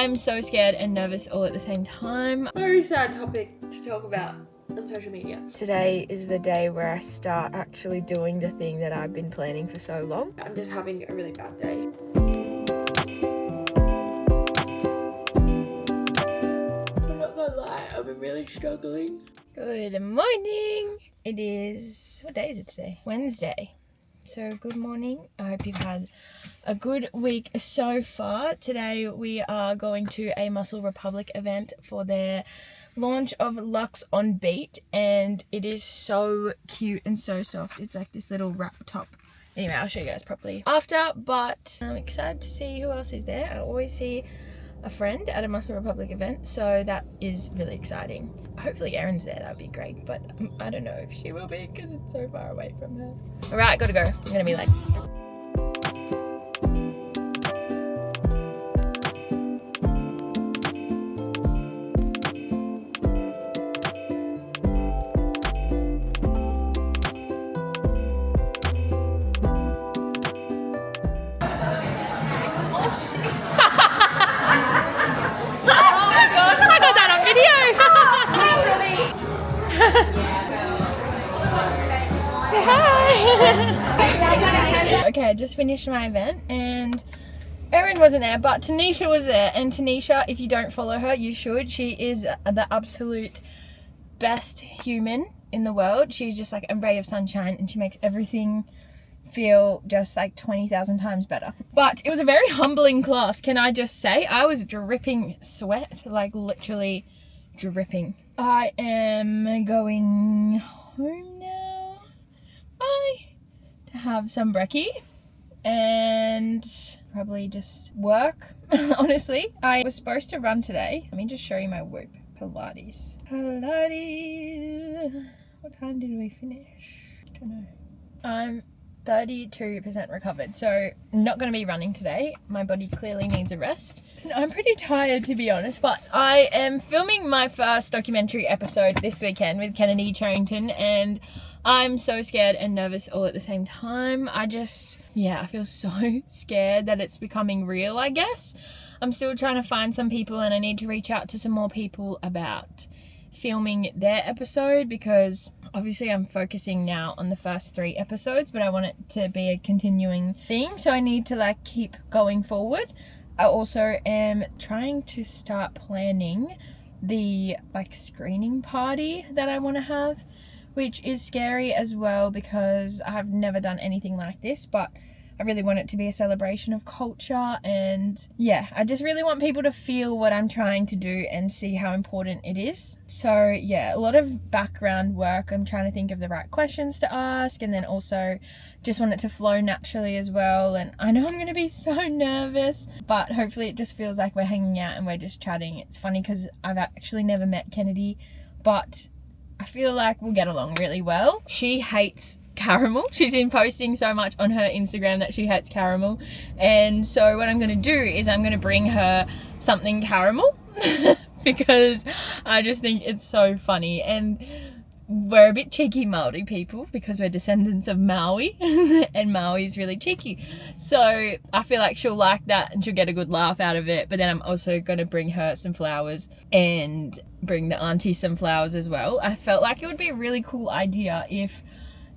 I'm so scared and nervous all at the same time. Very sad topic to talk about on social media. Today is the day where I start actually doing the thing that I've been planning for so long. I'm just having a really bad day. I'm not gonna lie, I've been really struggling. Good morning. It is, what day is it today? Wednesday. So good morning. I hope you've had a good week so far. Today we are going to a Muscle Republic event for their launch of Luxe on Beat, and it is so cute and so soft. It's like this little wrap top. Anyway, I'll show you guys properly after, but I'm excited to see who else is there. I always see a friend at a Muscle Republic event, so that is really exciting. Hopefully Erin's there, that'd be great, but I don't know if she will be because it's so far away from her. All right, gotta go. I'm gonna be late. Say hi! Okay, I just finished my event and Erin wasn't there, but Tanisha was there. And Tanisha, if you don't follow her, you should. She is the absolute best human in the world. She's just like a ray of sunshine and she makes everything feel just like 20,000 times better. But it was a very humbling class, can I just say. I was dripping sweat, like literally dripping. I am going home now. Bye. To have some brekkie and probably just work. Honestly, I was supposed to run today. Let me just show you my Whoop. Pilates. What time did we finish? I don't know. I'm 32% recovered, so I'm not going to be running today. My body clearly needs a rest. I'm pretty tired, to be honest, but I am filming my first documentary episode this weekend with Kennedy Charrington, and I'm so scared and nervous all at the same time. I feel so scared that it's becoming real, I guess. I'm still trying to find some people, and I need to reach out to some more people about filming their episode, because obviously I'm focusing now on the first 3 episodes, but I want it to be a continuing thing, so I need to like keep going forward. I also am trying to start planning the like screening party that I want to have, which is scary as well because I've never done anything like this, but I really want it to be a celebration of culture, and yeah, I just really want people to feel what I'm trying to do and see how important it is. So yeah, a lot of background work. I'm trying to think of the right questions to ask, and then also just want it to flow naturally as well. And I know I'm going to be so nervous, but hopefully it just feels like we're hanging out and we're just chatting. It's funny because I've actually never met Kennedy, but I feel like we'll get along really well. She hates caramel. She's been posting so much on her Instagram that she hates caramel, and so what I'm going to do is I'm going to bring her something caramel because I just think it's so funny, and we're a bit cheeky Maori people because we're descendants of Maui and Maui's really cheeky, so I feel like she'll like that and she'll get a good laugh out of it. But then I'm also going to bring her some flowers and bring the auntie some flowers as well. I felt like it would be a really cool idea if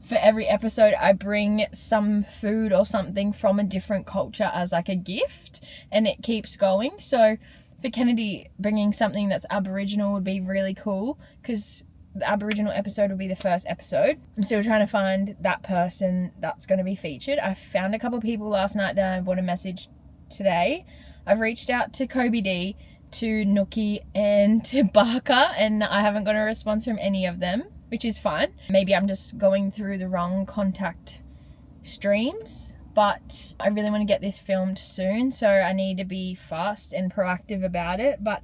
for every episode I bring some food or something from a different culture as like a gift, and it keeps going. So for Kennedy, bringing something that's Aboriginal would be really cool because the Aboriginal episode will be the first episode. I'm still trying to find that person that's going to be featured. I found a couple of people last night that I want to message today. I've reached out to Kobe D, to Nookie and to Barker, and I haven't got a response from any of them, which is fine. Maybe I'm just going through the wrong contact streams, but I really want to get this filmed soon, so I need to be fast and proactive about it. But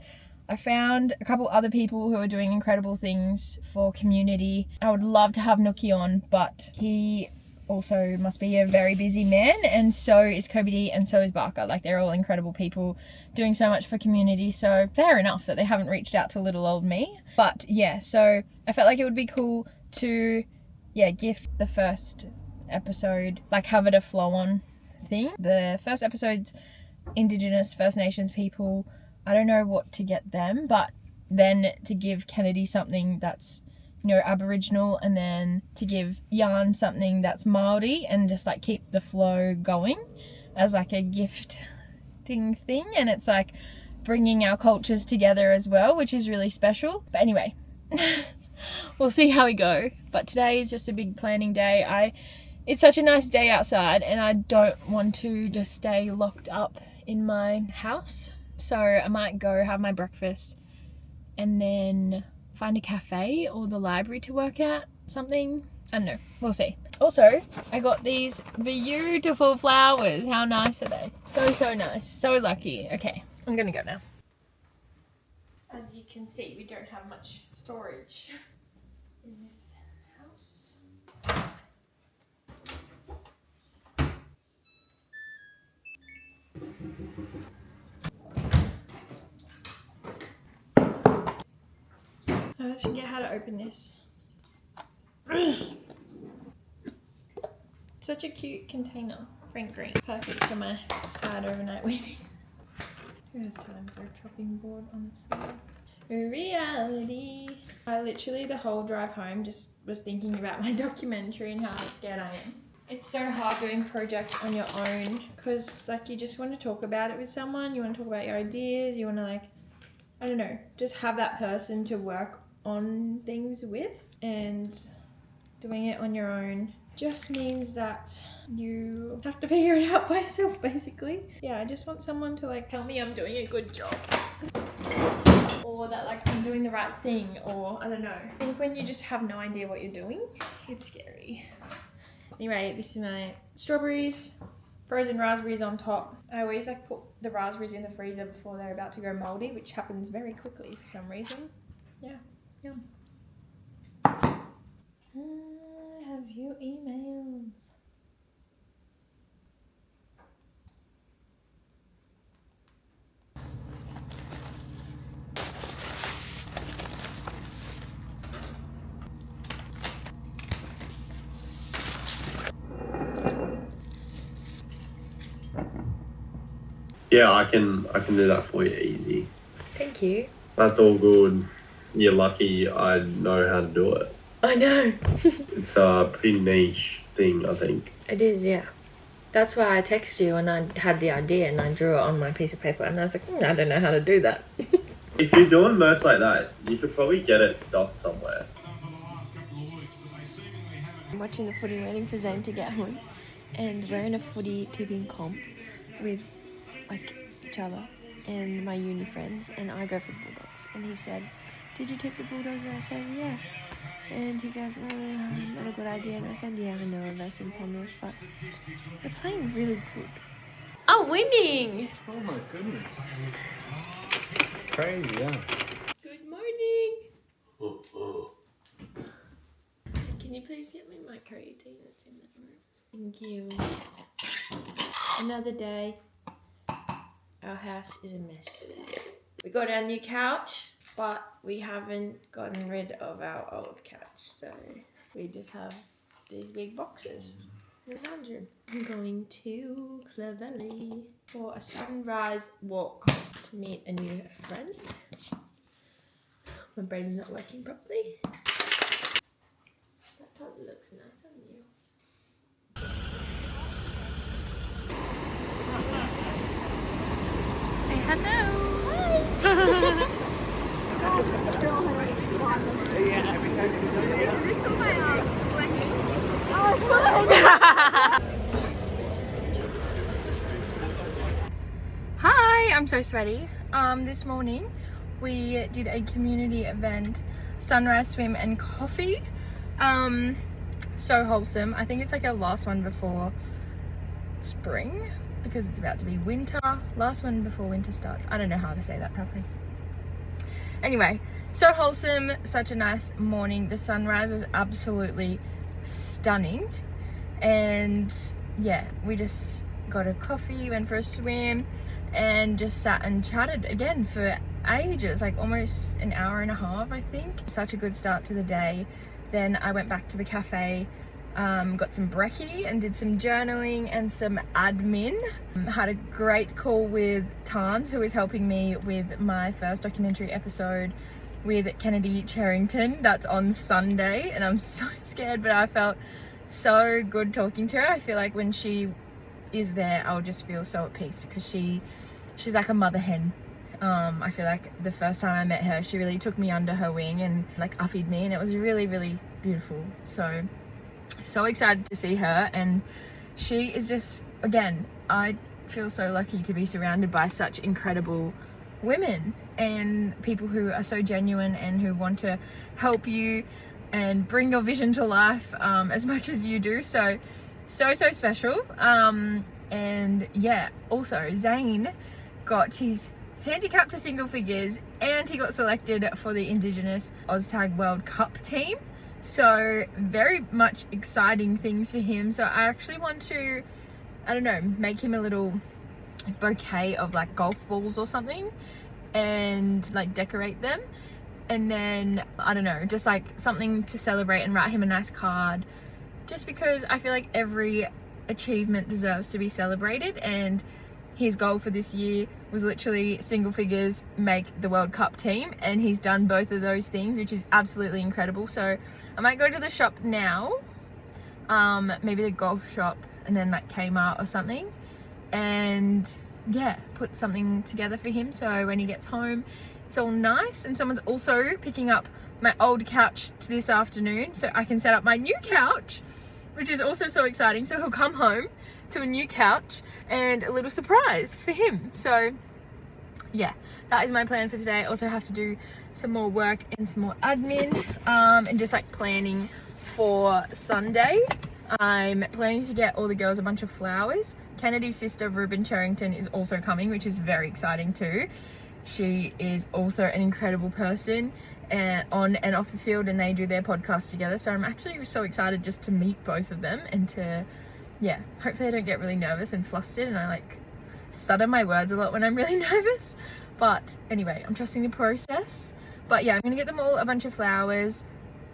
I found a couple other people who are doing incredible things for community. I would love to have Nookie on, but he also must be a very busy man, and so is Kobe D, and so is Barker. Like, they're all incredible people doing so much for community, so fair enough that they haven't reached out to little old me. But yeah, so I felt like it would be cool to gift the first episode, like have it a flow on thing. The first episode's Indigenous First Nations people I don't know what to get them, but then to give Kennedy something that's, you know, Aboriginal, and then to give Yarn something that's Māori, and just like keep the flow going as like a gifting thing. And it's like bringing our cultures together as well, which is really special. But anyway, we'll see how we go. But today is just a big planning day. It's such a nice day outside, and I don't want to just stay locked up in my house. So I might go have my breakfast and then find a cafe or the library to work at, something. I don't know, we'll see. Also, I got these beautiful flowers. How nice are they? So nice, so lucky. Okay, I'm gonna go now. As you can see, we don't have much storage in this house. I always forget how to open this. Such a cute container. Frank Green. Perfect for my sad overnight weavings. Who has time for a chopping board, honestly? Reality. I literally the whole drive home just was thinking about my documentary and how scared I am. It's so hard doing projects on your own because like you just want to talk about it with someone. You want to talk about your ideas. You want to like, I don't know, just have that person to work on things with, and doing it on your own just means that you have to figure it out by yourself, basically. Yeah, I just want someone to like tell me I'm doing a good job, or that like I'm doing the right thing, or I don't know. I think when you just have no idea what you're doing, it's scary. Anyway, this is my strawberries, frozen raspberries on top. I always like put the raspberries in the freezer before they're about to go moldy, which happens very quickly for some reason. Yeah, yum. I have your emails. Yeah, I can do that for you easy. Thank you. That's all good. You're lucky I know how to do it. I know. It's a pretty niche thing, I think. It is, yeah. That's why I texted you when I had the idea and I drew it on my piece of paper, and I was like, I don't know how to do that. If you're doing merch like that, you should probably get it stuffed somewhere. I'm watching the footy, waiting for Zane to get home, and we're in a footy tipping comp with like each other and my uni friends, and I go for the Bulldogs, and he said, did you tip the Bulldogs? And I said, yeah. And he goes, oh, not a good idea. And I said, yeah, I know of us in Penrith, but we're playing really good. Oh, winning! Oh my goodness. Crazy, yeah. Good morning! Can you please get me my creatine that's in that room? Thank you. Another day. Our house is a mess. We got our new couch, but we haven't gotten rid of our old couch, so we just have these big boxes in the lounge room. I'm going to Clovelly for a sunrise walk to meet a new friend. My brain's not working properly. That totally looks nice on you. Say hello. Hi. Hi, I'm so sweaty. This morning we did a community event, sunrise swim and coffee. So wholesome. I think it's like our last one before spring because it's about to be winter. Last one before winter starts. I don't know how to say that properly. Anyway, so wholesome, such a nice morning. The sunrise was absolutely stunning, and yeah, we just got a coffee, went for a swim, and just sat and chatted again for ages, like almost an hour and a half, I think. Such a good start to the day. Then I went back to the cafe got some brekkie and did some journaling and some admin. Had a great call with Tans, who is helping me with my first documentary episode with Kennedy Charrington. That's on Sunday, and I'm so scared, but I felt so good talking to her. I feel like when she is there, I'll just feel so at peace, because she's like a mother hen. I feel like the first time I met her, she really took me under her wing and like uffied me, and it was really, really beautiful. So excited to see her, and she is just, again, I feel so lucky to be surrounded by such incredible women and people who are so genuine and who want to help you and bring your vision to life as much as you do. So special. And yeah, also Zane got his handicap to single figures, and he got selected for the Indigenous OzTag World Cup team. So very much exciting things for him. So I actually want to, I don't know, make him a little bouquet of like golf balls or something and like decorate them. And then, I don't know, just like something to celebrate and write him a nice card. Just because I feel like every achievement deserves to be celebrated, and his goal for this year was literally single figures, make the World Cup team, and he's done both of those things, which is absolutely incredible. So I might go to the shop now, maybe the golf shop, and then like Kmart or something, and yeah, put something together for him so when he gets home it's all nice. And someone's also picking up my old couch this afternoon so I can set up my new couch, which is also so exciting. So he'll come home to a new couch and a little surprise for him. So yeah, that is my plan for today. I also have to do some more work and some more admin, and just like planning for Sunday. I'm planning to get all the girls a bunch of flowers. Kennedy's sister Ruben Charrington is also coming, which is very exciting too. She is also an incredible person on and off the field, and they do their podcast together. So I'm actually so excited just to meet both of them and to, yeah, hopefully I don't get really nervous and flustered and I like stutter my words a lot when I'm really nervous. But anyway, I'm trusting the process. But yeah, I'm gonna get them all a bunch of flowers,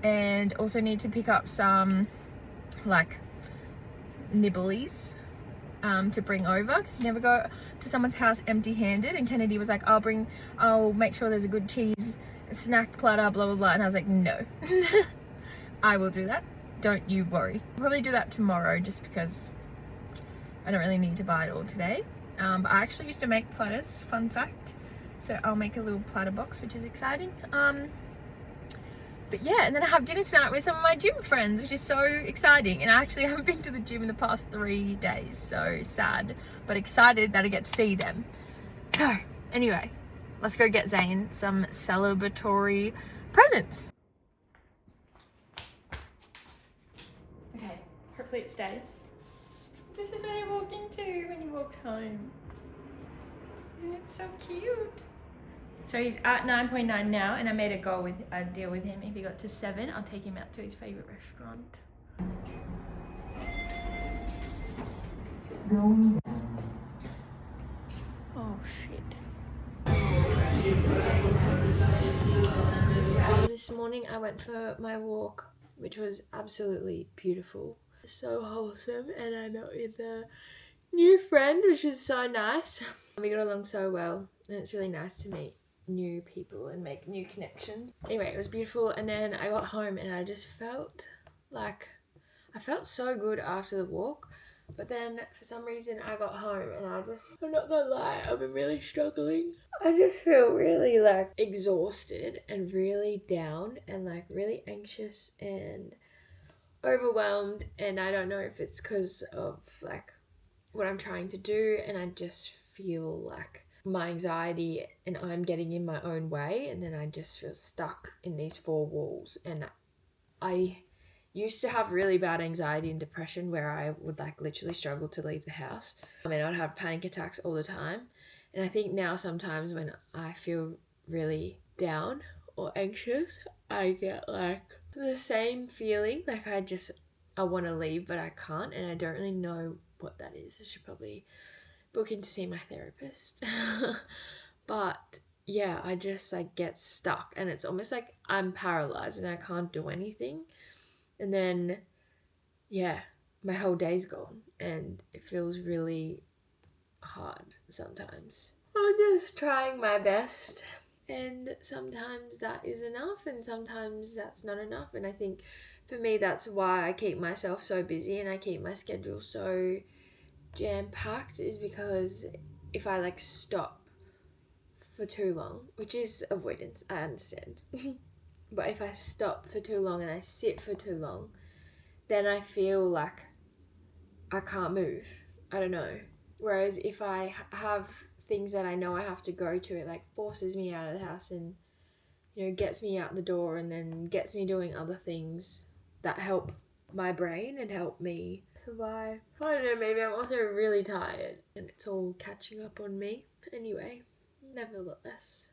and also need to pick up some like nibblies to bring over, because you never go to someone's house empty-handed. And Kennedy was like, I'll make sure there's a good cheese snack platter, blah blah blah, and I was like, no. I will do that, don't you worry. I'll probably do that tomorrow, just because I don't really need to buy it all today. But I actually used to make platters, fun fact, so I'll make a little platter box, which is exciting. But yeah, and then I have dinner tonight with some of my gym friends, which is so exciting. And I actually haven't been to the gym in the past 3 days, so sad, but excited that I get to see them. So anyway, let's go get Zane some celebratory presents. Okay, hopefully it stays. This is what I walked into when you walked home. Isn't it so cute? So he's at 9.9 now, and I made a deal with him. If he got to 7, I'll take him out to his favorite restaurant. Oh shit. This morning I went for my walk, which was absolutely beautiful. So wholesome, and I met with a new friend, which is so nice. We got along so well, and it's really nice to meet new people and make new connections. Anyway, it was beautiful, and then I got home and I just felt like I felt so good after the walk. But then for some reason I got home and I'm not gonna lie, I've been really struggling. I just feel really like exhausted and really down and like really anxious and overwhelmed, and I don't know if it's because of like what I'm trying to do, and I just feel like my anxiety and I'm getting in my own way, and then I just feel stuck in these 4 walls. And I used to have really bad anxiety and depression where I would like literally struggle to leave the house. I mean, I'd have panic attacks all the time, and I think now sometimes when I feel really down or anxious, I get like the same feeling, like I want to leave but I can't, and I don't really know what that is. I should probably book in to see my therapist. But yeah, I just like get stuck, and it's almost like I'm paralyzed and I can't do anything. And then yeah, my whole day's gone and it feels really hard sometimes. I'm just trying my best, and sometimes that is enough and sometimes that's not enough. And I think for me that's why I keep myself so busy and I keep my schedule so jam-packed, is because if I like stop for too long, which is avoidance, I understand, but if I stop for too long and I sit for too long, then I feel like I can't move. I don't know. Whereas if I have things that I know I have to go to, it like forces me out of the house and, you know, gets me out the door and then gets me doing other things that help my brain and help me survive. I don't know, maybe I'm also really tired and it's all catching up on me. Anyway, nevertheless,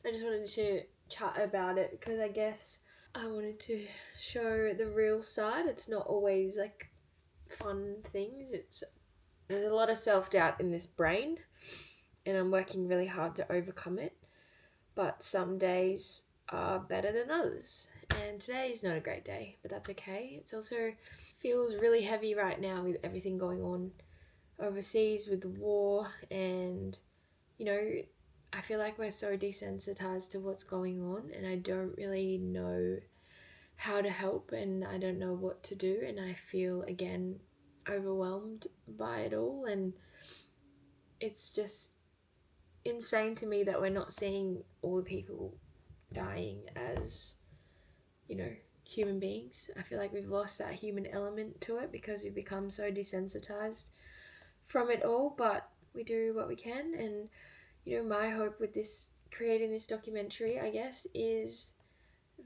I just wanted to chat about it because I guess I wanted to show the real side. It's not always like fun things. There's a lot of self-doubt in this brain and I'm working really hard to overcome it, but some days are better than others and today is not a great day, but that's okay. It's also feels really heavy right now with everything going on overseas with the war, and you know, I feel like we're so desensitized to what's going on and I don't really know how to help and I don't know what to do, and I feel again overwhelmed by it all. And it's just insane to me that we're not seeing all the people dying as, you know, human beings. I feel like we've lost that human element to it because we've become so desensitized from it all, but we do what we can. And you know, my hope with this, creating this documentary, I guess, is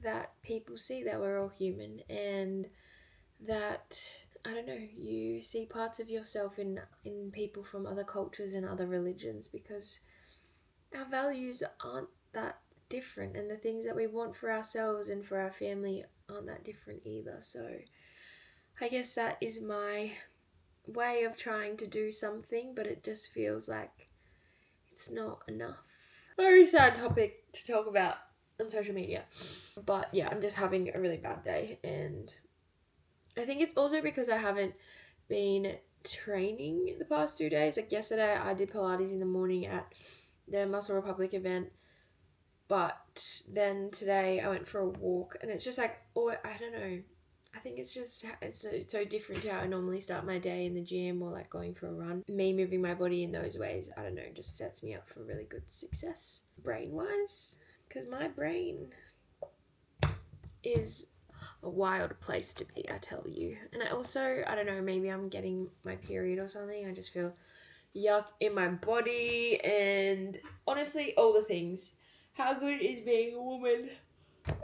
that people see that we're all human and that, I don't know, you see parts of yourself in people from other cultures and other religions, because our values aren't that different and the things that we want for ourselves and for our family aren't that different either. So I guess that is my way of trying to do something, but it just feels like it's not enough. Very sad topic to talk about on social media. But yeah, I'm just having a really bad day, and I think it's also because I haven't been training the past 2 days. Like yesterday I did Pilates in the morning at the Muscle Republic event, but then today I went for a walk and it's just like, oh, I don't know. I think it's just, it's so different to how I normally start my day in the gym or like going for a run. Me moving my body in those ways, I don't know, just sets me up for really good success brain-wise, because my brain is a wild place to be, I tell you. And I also, I don't know, maybe I'm getting my period or something. I just feel yuck in my body and honestly, all the things. How good is being a woman?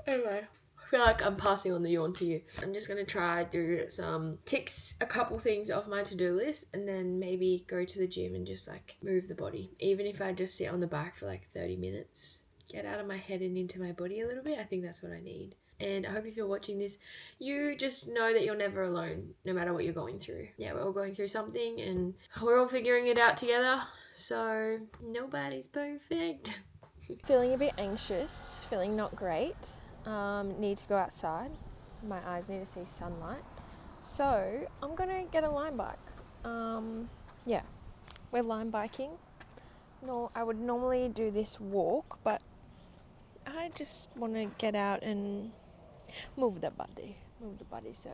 Anyway, I feel like I'm passing on the yawn to you. I'm just going to try do some ticks, a couple things off my to-do list, and then maybe go to the gym and just like move the body. Even if I just sit on the bike for like 30 minutes, get out of my head and into my body a little bit. I think that's what I need. And I hope if you're watching this, you just know that you're never alone, no matter what you're going through. Yeah, we're all going through something and we're all figuring it out together. So nobody's perfect. Feeling a bit anxious, feeling not great. Need to go outside. My eyes need to see sunlight. So I'm going to get a Lime bike. Yeah, we're Lime biking. No, I would normally do this walk, but I just want to get out and move the body, so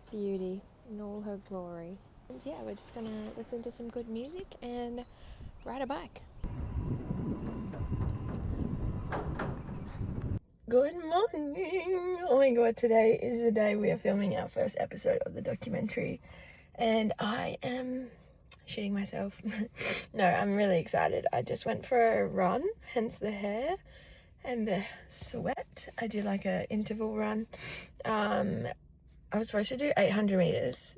beauty in all her glory. And yeah, we're just gonna listen to some good music and ride a bike. Good morning! Oh my god, today is the day we are filming our first episode of the documentary and I am shitting myself. No, I'm really excited. I just went for a run, hence the hair and the sweat. I did like a interval run. I was supposed to do 800 meters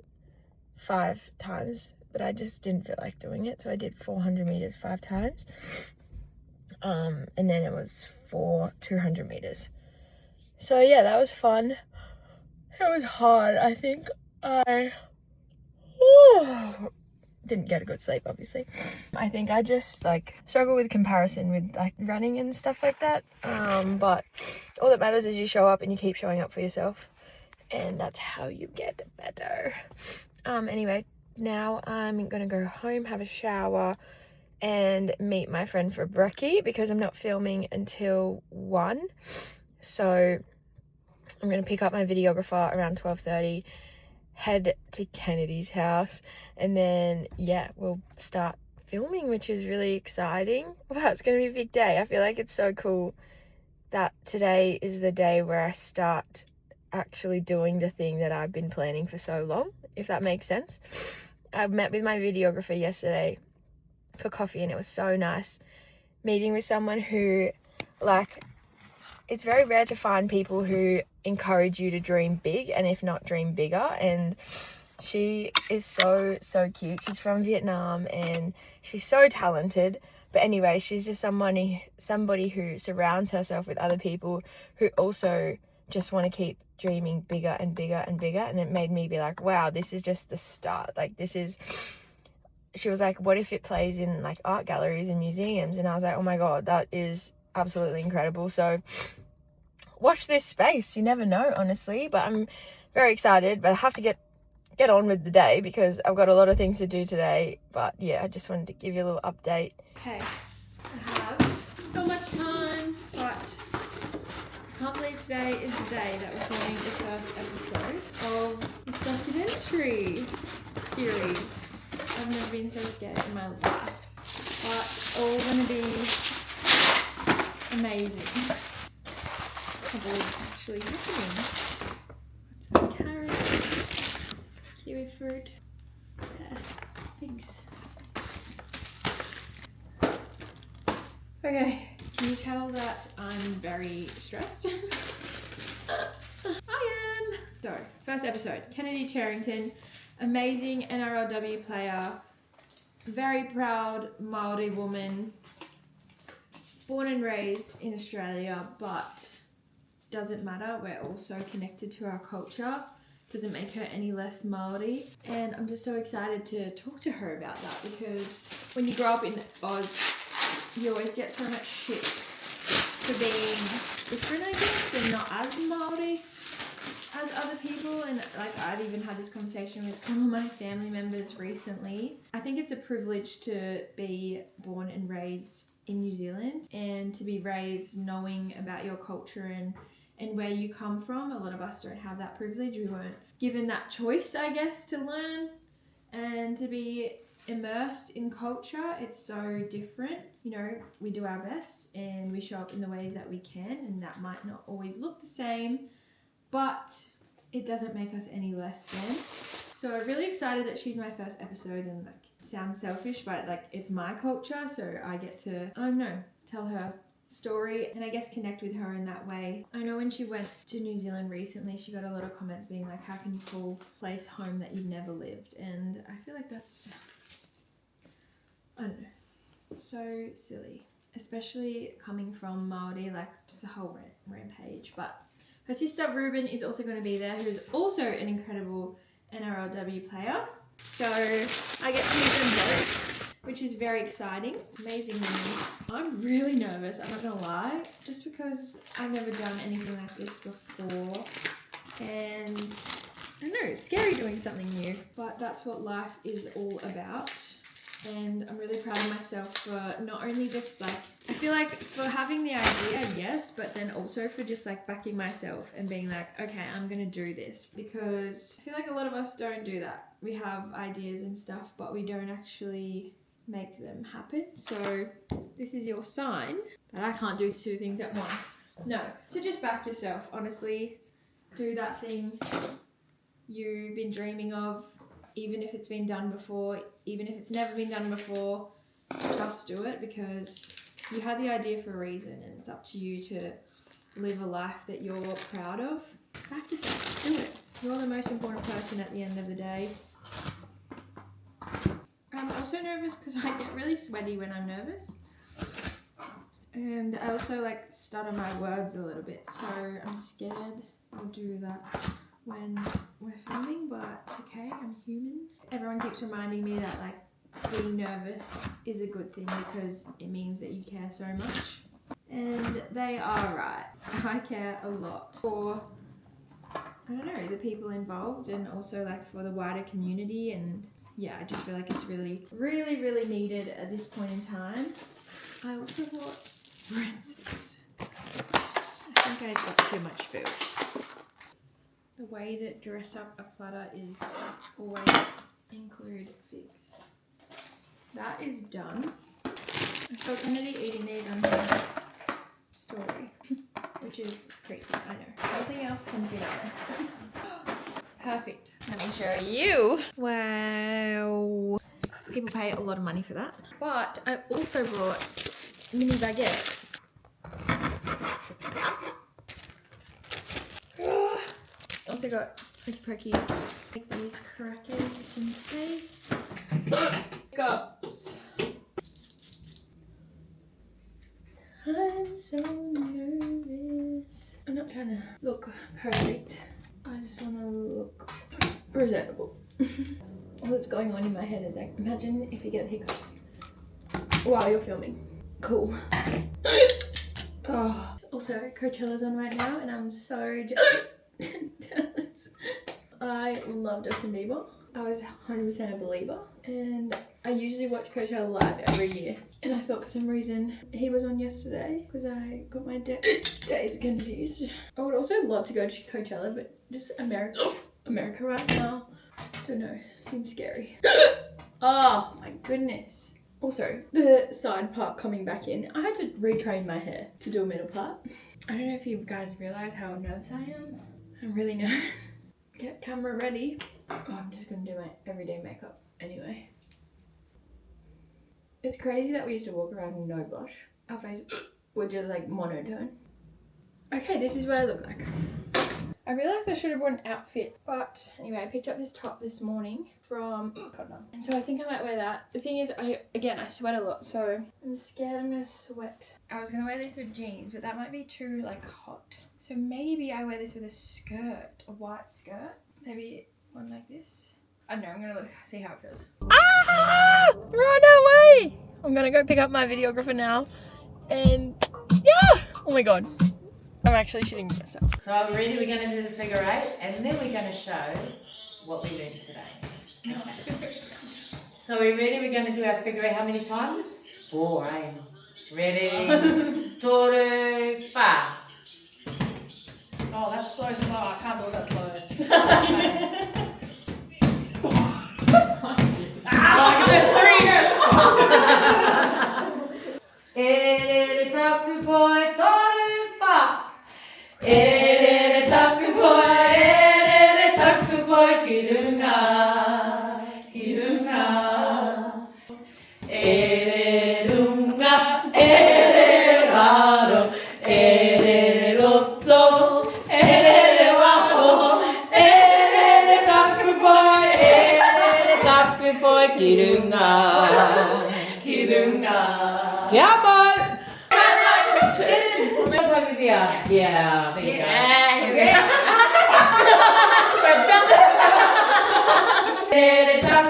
5 times, but I just didn't feel like doing it, so I did 400 meters 5 times. And then it was 200 meters. So yeah, that was fun. It was hard. I think I didn't get a good sleep, obviously. I think I just like struggle with comparison with like running and stuff like that. But all that matters is you show up and you keep showing up for yourself. and that's how you get better. Anyway, now I'm gonna go home, have a shower, and meet my friend for brekkie because I'm not filming until 1. So I'm gonna pick up my videographer around 12:30, head to Kennedy's house, and then yeah, we'll start filming, which is really exciting. Wow, it's gonna be a big day. I feel like it's so cool that today is the day where I start actually doing the thing that I've been planning for so long, if that makes sense. I met with my videographer yesterday for coffee, and it was so nice meeting with someone who, like, it's very rare to find people who encourage you to dream big, and if not dream bigger. And she is so cute. She's from Vietnam and she's so talented. But anyway, she's just somebody who surrounds herself with other people who also just want to keep dreaming bigger and bigger and bigger. And it made me be like, wow, this is just the start. Like, she was like, what if it plays in like art galleries and museums? And I was like, oh my God, that is absolutely incredible. So watch this space. You never know, honestly, but I'm very excited. But I have to get on with the day because I've got a lot of things to do today. But yeah, I just wanted to give you a little update. Okay, I have not much time, but I can't believe today is the day that we're filming the first episode of this documentary series. I've never been so scared in my life, but it's all going to be amazing. I can't believe it's actually happening. Got some carrots, kiwi fruit, yeah, pigs. Okay, can you tell that I'm very stressed? I am! So, first episode, Kennedy Charrington, amazing NRLW player, very proud Maori woman, born and raised in Australia, but doesn't matter, we're all so connected to our culture. Doesn't make her any less Maori. And I'm just so excited to talk to her about that because when you grow up in Oz, you always get so much shit for being different, I guess, and not as Maori as other people. And like, I've even had this conversation with some of my family members recently. I think it's a privilege to be born and raised in New Zealand and to be raised knowing about your culture and where you come from. A lot of us don't have that privilege. We weren't given that choice, I guess, to learn and to be immersed in culture. It's so different. You know, we do our best and we show up in the ways that we can, and that might not always look the same, but it doesn't make us any less than. So I'm really excited that she's my first episode, and like, sounds selfish, but like, it's my culture, so I get to, I don't know, tell her story and I guess connect with her in that way. I know when she went to New Zealand recently, she got a lot of comments being like, how can you call a place home that you've never lived? And I feel like that's, I don't know, so silly, especially coming from Māori. Like, it's a whole rampage. But her sister Ruben is also going to be there, who's also an incredible NRLW player, so I get to meet them both, which is very exciting. Amazing women. I'm really nervous, I'm not gonna lie, just because I've never done anything like this before, and I don't know, it's scary doing something new, but that's what life is all about. And I'm really proud of myself for not only just like, I feel like for having the idea, yes, but then also for just like backing myself and being like, okay, I'm gonna do this. Because I feel like a lot of us don't do that. We have ideas and stuff, but we don't actually make them happen. So this is your sign that I can't do two things at once. No, so just back yourself, honestly. Do that thing you've been dreaming of, even if it's been done before, even if it's never been done before, just do it, because you had the idea for a reason, and it's up to you to live a life that you're proud of. Back yourself, do it. You're the most important person at the end of the day. I'm also nervous because I get really sweaty when I'm nervous. And I also like stutter my words a little bit, so I'm scared I'll do that when we're filming, but it's okay, I'm human. Everyone keeps reminding me that like being nervous is a good thing because it means that you care so much. And they are right. I care a lot for I don't know, the people involved and also like for the wider community. And yeah, I just feel like it's really, really, really needed at this point in time. I also bought breadsticks. I think I got too much food. The way to dress up a platter is always include figs. That is done. So I'm going to be eating these on the story, which is creepy, I know. Nothing else can be done. Perfect. Let me show you. Wow. People pay a lot of money for that. But I also brought mini baguettes. Also got Pokey like these crackers just in case. Cups. I'm so nervous. I'm not trying to look perfect. I just want to look presentable. All that's going on in my head is like, imagine if you get hiccups while you're filming. Cool. Oh. Also, Coachella's on right now and I'm so jealous. I love Justin Bieber. I was 100% a believer and I usually watch Coachella live every year. And I thought for some reason he was on yesterday because I got my days confused. I would also love to go to Coachella, but just America right now, don't know, seems scary. Oh my goodness. Also, the side part coming back in, I had to retrain my hair to do a middle part. I don't know if you guys realize how nervous I am. I'm really nervous. Get camera ready. Oh, I'm just gonna do my everyday makeup anyway. It's crazy that we used to walk around with no blush. Our face were just like monotone. Okay, this is what I look like. I realised I should have brought an outfit, but anyway, I picked up this top this morning from Cotton On. And so I think I might wear that. The thing is, I sweat a lot, so I'm scared I'm gonna sweat. I was gonna wear this with jeans, but that might be too like hot. So maybe I wear this with a skirt, a white skirt. Maybe one like this. I don't know, I'm gonna see how it feels. Ah! Run away! I'm gonna go pick up my videographer now. And yeah! Oh my god. I'm actually shitting myself. So are we ready? We're going to do the figure 8 and then we're going to show what we learned today. Okay. So are we ready? We're going to do our figure 8 how many times? 4, eh? Ready? 2, 5. Oh, that's so slow. I can't do it that slow. Yeah, there you go. Ere tak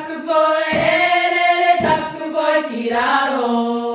boy, tiraro.